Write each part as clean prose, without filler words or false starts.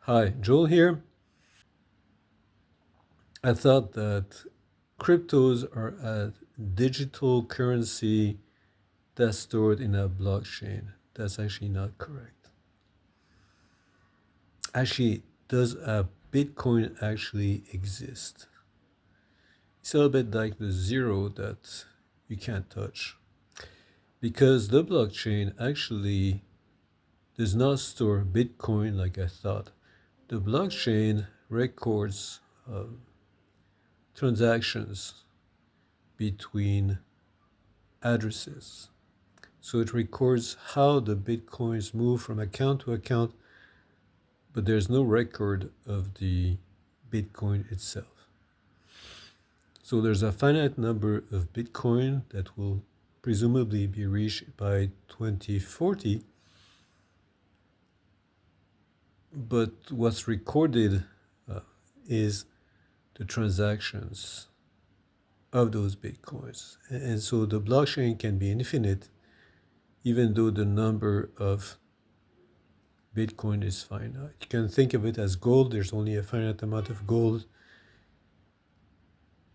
Hi, Joel here. I thought that cryptos are a digital currency that's stored in a blockchain. That's actually not correct. Actually, does a Bitcoin actually exist? It's a little bit like the zero that you can't touch. Because the blockchain actually does not store Bitcoin like I thought. The blockchain records transactions between addresses. So it records how the bitcoins move from account to account, but there's no record of the bitcoin itself. So there's a finite number of bitcoin that will presumably be reached by 2040, but what's recorded uh, is the transactions of those bitcoins. And so the blockchain can be infinite, even though the number of Bitcoin is finite. You can think of it as gold. There's only a finite amount of gold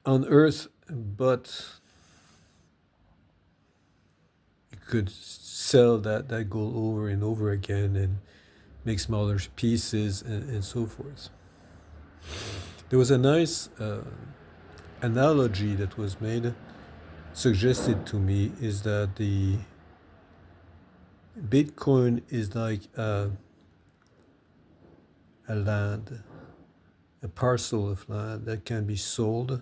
on Earth, but you could sell that gold over and over again and make smaller pieces and so forth. There was a nice analogy that was made, suggested to me, is that the Bitcoin is like a land, a parcel of land that can be sold.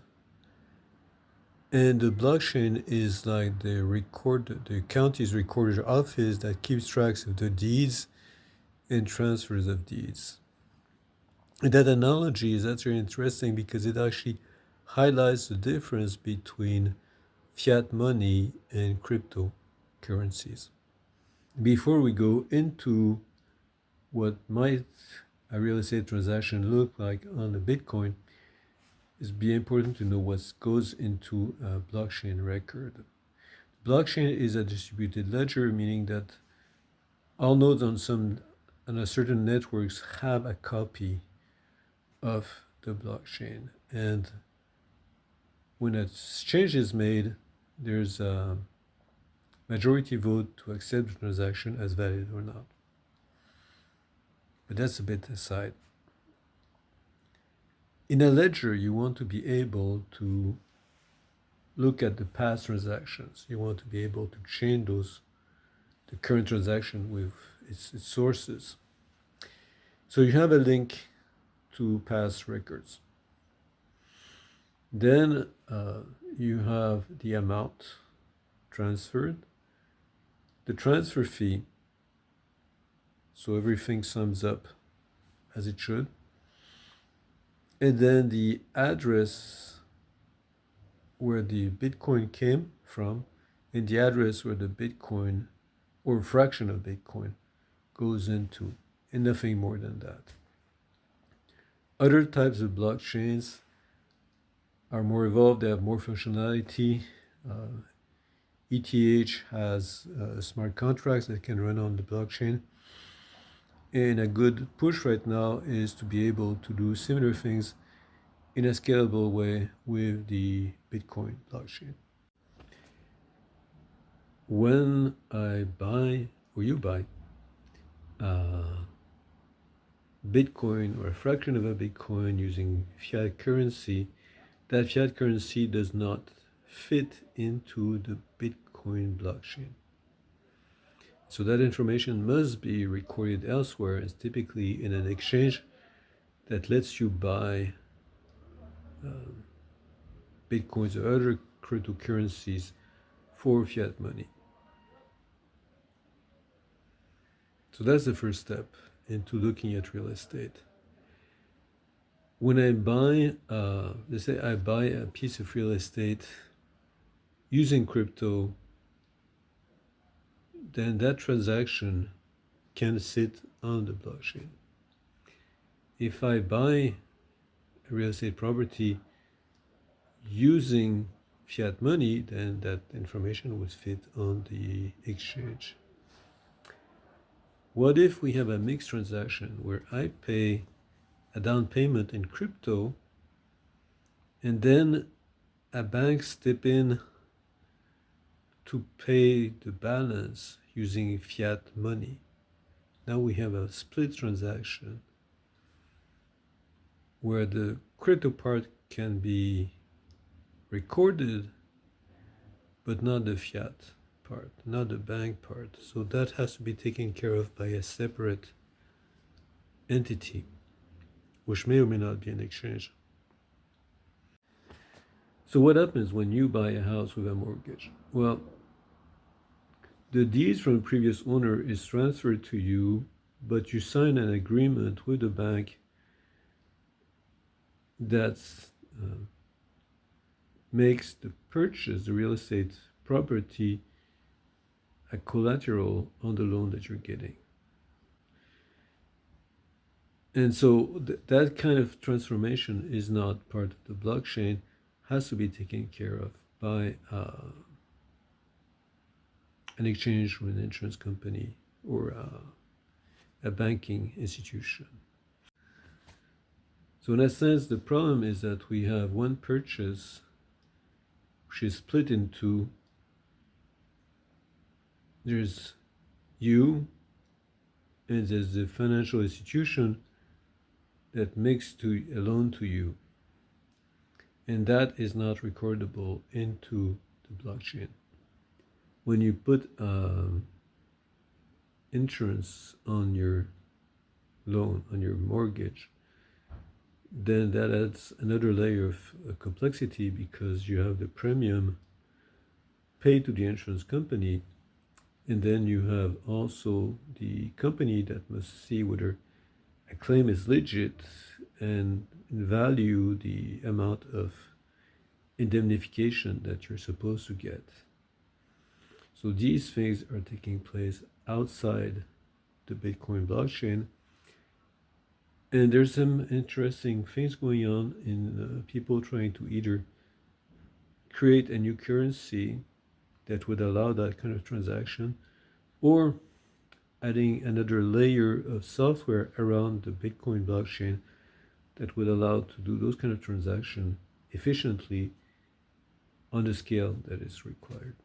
And the blockchain is like the county's recorder office that keeps tracks of the deeds and transfers of deeds. And that analogy is actually interesting because it actually highlights the difference between fiat money and cryptocurrencies. Before we go into what might a real estate transaction look like on a Bitcoin, it's be important to know what goes into a blockchain record. Blockchain is a distributed ledger, meaning that all nodes on a certain networks have a copy of the blockchain. And when a change is made, there's a majority vote to accept the transaction as valid or not. But that's a bit aside. In a ledger, you want to be able to look at the past transactions. You want to be able to chain the current transaction with its sources. So you have a link to past records. Then you have the amount transferred, the transfer fee, so everything sums up as it should, and then the address where the Bitcoin came from, and the address where the Bitcoin or fraction of Bitcoin goes into, and nothing more than that. Other types of blockchains are more evolved, they have more functionality. ETH has smart contracts that can run on the blockchain. And a good push right now is to be able to do similar things in a scalable way with the Bitcoin blockchain. When I buy or you buy Bitcoin or a fraction of a Bitcoin using fiat currency, that fiat currency does not fit into the Bitcoin blockchain. So that information must be recorded elsewhere. It's typically in an exchange that lets you buy Bitcoins or other cryptocurrencies for fiat money. So that's the first step into looking at real estate. When I buy, let's say I buy a piece of real estate using crypto, then that transaction can sit on the blockchain. If I buy a real estate property using fiat money, then that information would fit on the exchange. What if we have a mixed transaction where I pay a down payment in crypto, and then a bank step in to pay the balance using fiat money. Now we have a split transaction where the crypto part can be recorded, but not the fiat part, not the bank part. So that has to be taken care of by a separate entity, which may or may not be an exchange. So what happens when you buy a house with a mortgage? Well, the deeds from the previous owner is transferred to you, but you sign an agreement with the bank that makes the purchase, the real estate property, a collateral on the loan that you're getting. And so that kind of transformation is not part of the blockchain, has to be taken care of by an exchange with an insurance company or a banking institution. So in a sense, the problem is that we have one purchase which is split in two. There's you, and there's the financial institution that makes a loan to you. And that is not recordable into the blockchain. When you put insurance on your loan, on your mortgage, then that adds another layer of complexity, because you have the premium paid to the insurance company, and then you have also the company that must see whether a claim is legit and value the amount of indemnification that you're supposed to get. So these things are taking place outside the Bitcoin blockchain. And there's some interesting things going on in people trying to either create a new currency that would allow that kind of transaction, or adding another layer of software around the Bitcoin blockchain that would allow to do those kind of transactions efficiently on the scale that is required.